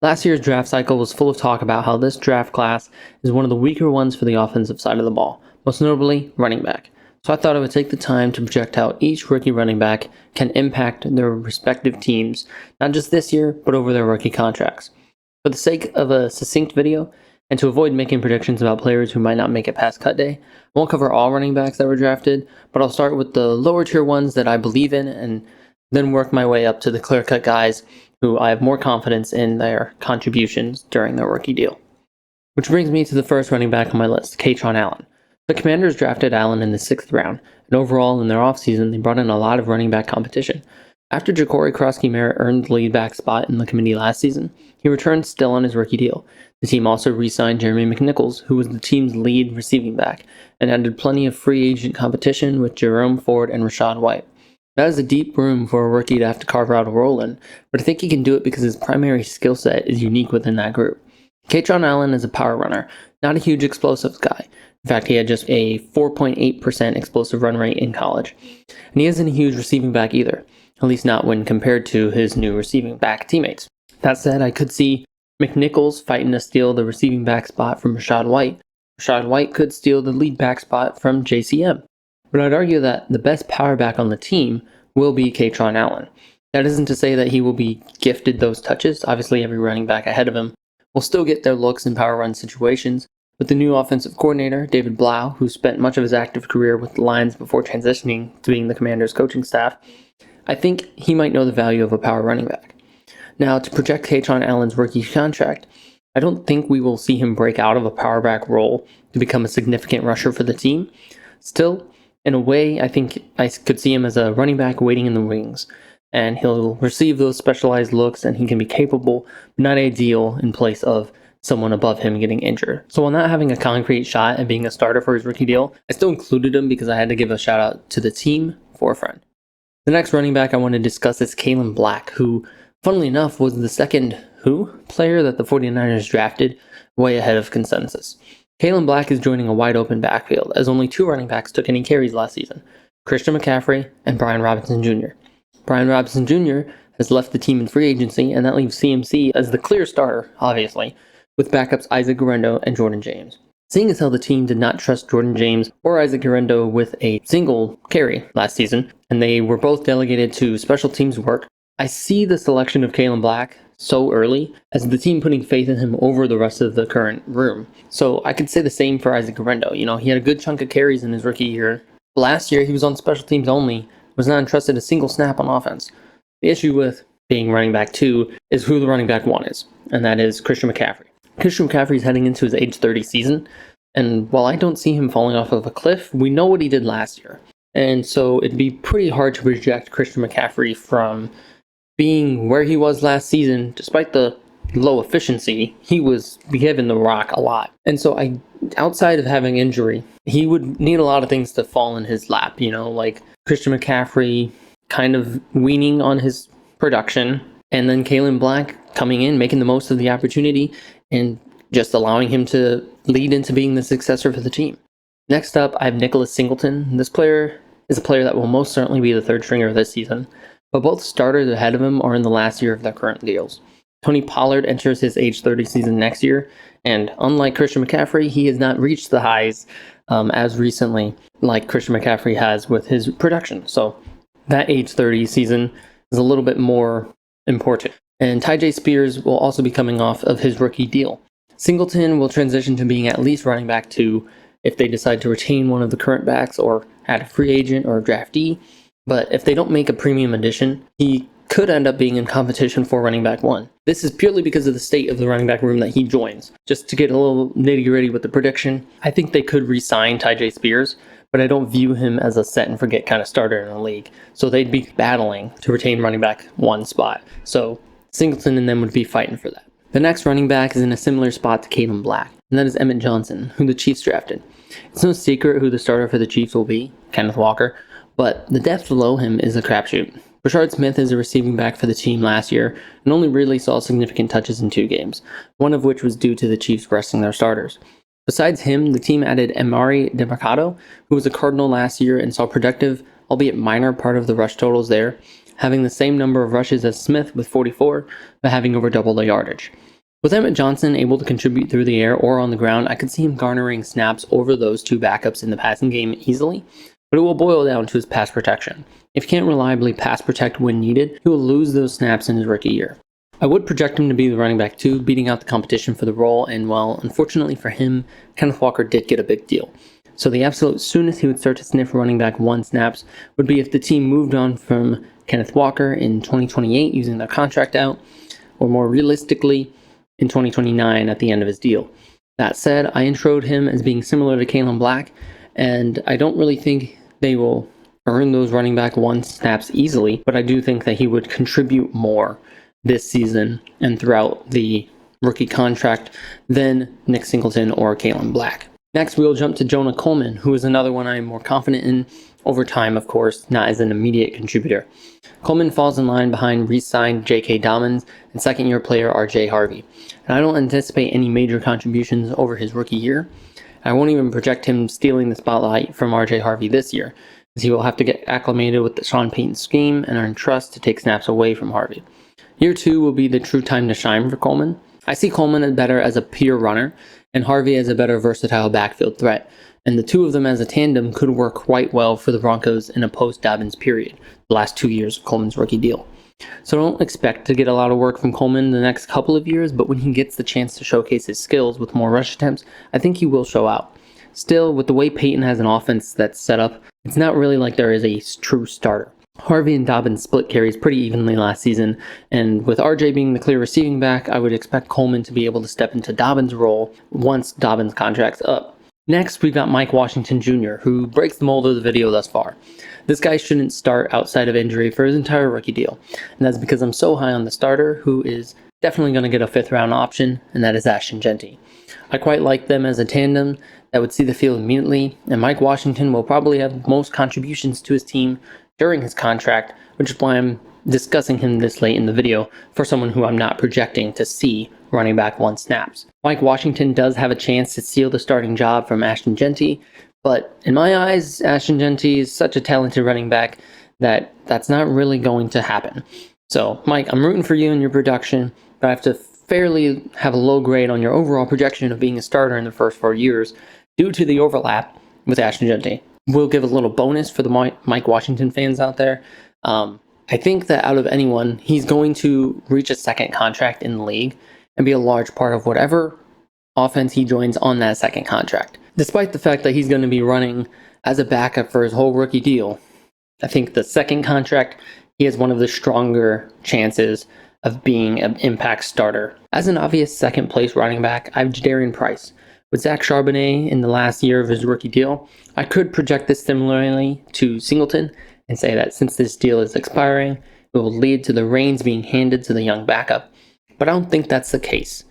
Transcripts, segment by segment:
Last year's draft cycle was full of talk about how this draft class is one of the weaker ones for the offensive side of the ball, most notably running back. So I thought I would take the time to project how each rookie running back can impact their respective teams, not just this year, but over their rookie contracts. For the sake of a succinct video, and to avoid making predictions about players who might not make it past cut day, I won't cover all running backs that were drafted, but I'll start with the lower tier ones that I believe in and then work my way up to the clear-cut guys who I have more confidence in their contributions during their rookie deal. Which brings me to the first running back on my list, Kaytron Allen. The Commanders drafted Allen in the 6th round, and overall in their offseason they brought in a lot of running back competition. After Ja'Cory Krosky-Merritt earned the lead back spot in the committee last season, he returned still on his rookie deal. The team also re-signed Jeremy McNichols, who was the team's lead receiving back, and added plenty of free agent competition with Jerome Ford and Rachaad White. That is a deep room for a rookie to have to carve out a role in, but I think he can do it because his primary skill set is unique within that group. Kaytron Allen is a power runner, not a huge explosives guy. In fact, he had just a 4.8% explosive run rate in college. And he isn't a huge receiving back either, at least not when compared to his new receiving back teammates. That said, I could see McNichols fighting to steal the receiving back spot from Rachaad White. Rachaad White could steal the lead back spot from JCM. But I'd argue that the best power back on the team will be Kaytron Allen. That isn't to say that he will be gifted those touches. Obviously, every running back ahead of him will still get their looks in power run situations. With the new offensive coordinator, David Blau, who spent much of his active career with the Lions before transitioning to being the Commanders' coaching staff, I think he might know the value of a power running back. Now, to project Kaytron Allen's rookie contract, I don't think we will see him break out of a power back role to become a significant rusher for the team. Still, in a way, I think I could see him as a running back waiting in the wings, and he'll receive those specialized looks and he can be capable, but not ideal in place of someone above him getting injured. So while not having a concrete shot at being a starter for his rookie deal, I still included him because I had to give a shout out to the team for a friend. The next running back I want to discuss is Kalen Black, who, funnily enough, was the second player that the 49ers drafted, way ahead of consensus. Kalen Black is joining a wide open backfield, as only 2 running backs took any carries last season, Christian McCaffrey and Brian Robinson Jr. Brian Robinson Jr. has left the team in free agency, and that leaves CMC as the clear starter, obviously, with backups Isaac Guerendo and Jordan James. Seeing as how the team did not trust Jordan James or Isaac Guerendo with a single carry last season, and they were both delegated to special teams work, I see the selection of Kalen Black so early as the team putting faith in him over the rest of the current room. So I could say the same for Isaac Guerendo. He had a good chunk of carries in his rookie year. Last year, he was on special teams only, was not entrusted a single snap on offense. The issue with being running back 2 is who the running back 1 is, and that is Christian McCaffrey. Christian McCaffrey is heading into his age 30 season, and while I don't see him falling off of a cliff, we know what he did last year. And so it'd be pretty hard to project Christian McCaffrey from being where he was last season. Despite the low efficiency, he was given the rock a lot. And so outside of having injury, he would need a lot of things to fall in his lap, like Christian McCaffrey kind of weaning on his production, and then Kalen Black coming in, making the most of the opportunity, and just allowing him to lead into being the successor for the team. Next up, I have Nicholas Singleton. This player is a player that will most certainly be the third stringer this season, but both starters ahead of him are in the last year of their current deals. Tony Pollard enters his age 30 season next year, and unlike Christian McCaffrey, he has not reached the highs as recently like Christian McCaffrey has with his production. So that age 30 season is a little bit more important. And Tyjae Spears will also be coming off of his rookie deal. Singleton will transition to being at least running back 2 if they decide to retain one of the current backs or add a free agent or a draftee. But if they don't make a premium addition, he could end up being in competition for running back 1. This is purely because of the state of the running back room that he joins. Just to get a little nitty-gritty with the prediction, I think they could re-sign Tyjae Spears, but I don't view him as a set-and-forget kind of starter in the league. So they'd be battling to retain running back 1 spot. So Singleton and them would be fighting for that. The next running back is in a similar spot to Kalen Black, and that is Emmett Johnson, who the Chiefs drafted. It's no secret who the starter for the Chiefs will be, Kenneth Walker, but the depth below him is a crapshoot. Rashard Smith is a receiving back for the team last year and only really saw significant touches in 2 games, one of which was due to the Chiefs resting their starters. Besides him, the team added Emari DeMarcado, who was a Cardinal last year and saw productive, albeit minor, part of the rush totals there, having the same number of rushes as Smith with 44, but having over double the yardage. With Emmett Johnson able to contribute through the air or on the ground, I could see him garnering snaps over those two backups in the passing game easily, but it will boil down to his pass protection. If he can't reliably pass protect when needed, he will lose those snaps in his rookie year. I would project him to be the running back 2, beating out the competition for the role, and well, unfortunately for him, Kenneth Walker did get a big deal. So the absolute soonest he would start to sniff running back 1 snaps would be if the team moved on from Kenneth Walker in 2028 using their contract out, or more realistically, in 2029 at the end of his deal. That said, I introed him as being similar to Kalen Black, and I don't really think they will earn those running back 1 snaps easily, but I do think that he would contribute more this season and throughout the rookie contract than Nick Singleton or Kalen Black. Next, we'll jump to Jonah Coleman, who is another one I'm more confident in over time, of course, not as an immediate contributor. Coleman falls in line behind re-signed J.K. Dobbins and second-year player R.J. Harvey, and I don't anticipate any major contributions over his rookie year. I won't even project him stealing the spotlight from R.J. Harvey this year, as he will have to get acclimated with the Sean Payton scheme and earn trust to take snaps away from Harvey. Year 2 will be the true time to shine for Coleman. I see Coleman as better as a pure runner, and Harvey as a better versatile backfield threat, and the two of them as a tandem could work quite well for the Broncos in a post-Dobbins period, the last 2 years of Coleman's rookie deal. So don't expect to get a lot of work from Coleman in the next couple of years, but when he gets the chance to showcase his skills with more rush attempts, I think he will show out. Still, with the way Payton has an offense that's set up, it's not really like there is a true starter. Harvey and Dobbins split carries pretty evenly last season, and with RJ being the clear receiving back, I would expect Coleman to be able to step into Dobbins' role once Dobbins' contract's up. Next, we've got Mike Washington Jr., who breaks the mold of the video thus far. This guy shouldn't start outside of injury for his entire rookie deal, and that's because I'm so high on the starter, who is definitely going to get a 5th-round option, and that is Ashton Jeanty. I quite like them as a tandem that would see the field immediately, and Mike Washington will probably have most contributions to his team during his contract, which is why I'm discussing him this late in the video for someone who I'm not projecting to see running back 1 snaps. Mike Washington does have a chance to steal the starting job from Ashton Jeanty, but in my eyes, Ashton Jeanty is such a talented running back that that's not really going to happen. So, Mike, I'm rooting for you in your production, but I have to fairly have a low grade on your overall projection of being a starter in the first 4 years due to the overlap with Ashton Jeanty. We'll give a little bonus for the Mike Washington fans out there. I think that out of anyone, he's going to reach a second contract in the league and be a large part of whatever offense he joins on that second contract. Despite the fact that he's going to be running as a backup for his whole rookie deal, I think the second contract, he has one of the stronger chances of being an impact starter. As an obvious second place running back, I have Jadarian Price. With Zach Charbonnet in the last year of his rookie deal, I could project this similarly to Singleton and say that since this deal is expiring, it will lead to the reins being handed to the young backup. But I don't think that's the case.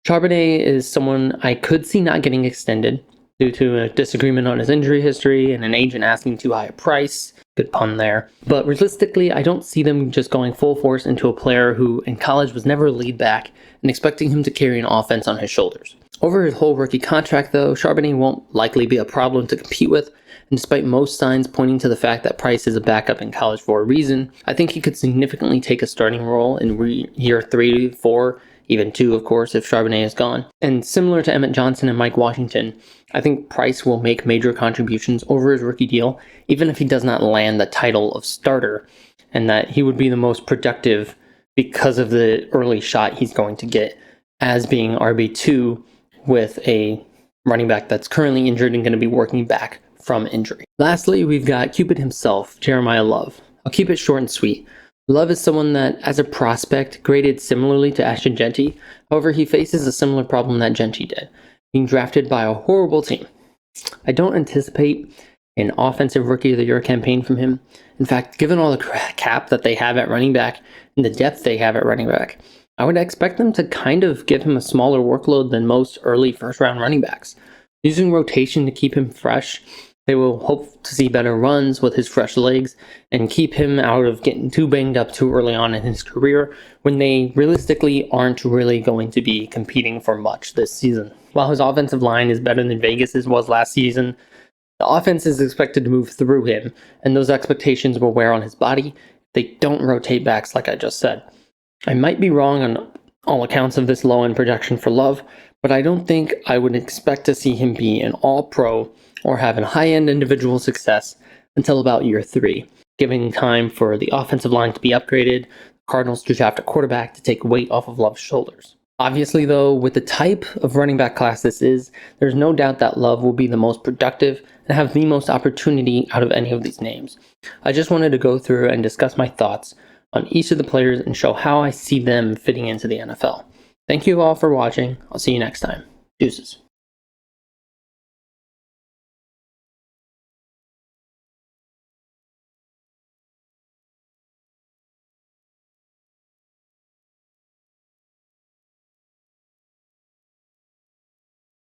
Charbonnet is someone I could see not getting extended due to a disagreement on his injury history and an agent asking too high a price. Good pun there. But realistically, I don't see them just going full force into a player who in college was never a lead back and expecting him to carry an offense on his shoulders. Over his whole rookie contract, though, Charbonnet won't likely be a problem to compete with, and despite most signs pointing to the fact that Price is a backup in college for a reason, I think he could significantly take a starting role in year 3, 4, even 2, of course, if Charbonnet is gone. And similar to Emmett Johnson and Mike Washington, I think Price will make major contributions over his rookie deal, even if he does not land the title of starter, and that he would be the most productive because of the early shot he's going to get as being RB2 with a running back that's currently injured and going to be working back from injury. Lastly, we've got Cupid himself, Jeremiah Love. I'll keep it short and sweet. Love is someone that, as a prospect, graded similarly to Ashton Jeanty. However, he faces a similar problem that Jeanty did, being drafted by a horrible team. I don't anticipate an offensive rookie of the year campaign from him. In fact, given all the cap that they have at running back and the depth they have at running back, I would expect them to kind of give him a smaller workload than most early first-round running backs. Using rotation to keep him fresh, they will hope to see better runs with his fresh legs and keep him out of getting too banged up too early on in his career when they realistically aren't really going to be competing for much this season. While his offensive line is better than Vegas's was last season, the offense is expected to move through him, and those expectations will wear on his body if they don't rotate backs like I just said. I might be wrong on all accounts of this low end projection for Love, but I don't think I would expect to see him be an all-pro or have a high-end individual success until about year 3, giving time for the offensive line to be upgraded, Cardinals to draft a quarterback to take weight off of Love's shoulders. Obviously, though, with the type of running back class this is, there's no doubt that Love will be the most productive and have the most opportunity out of any of these names. I just wanted to go through and discuss my thoughts on each of the players and show how I see them fitting into the NFL. Thank you all for watching. I'll see you next time. Deuces.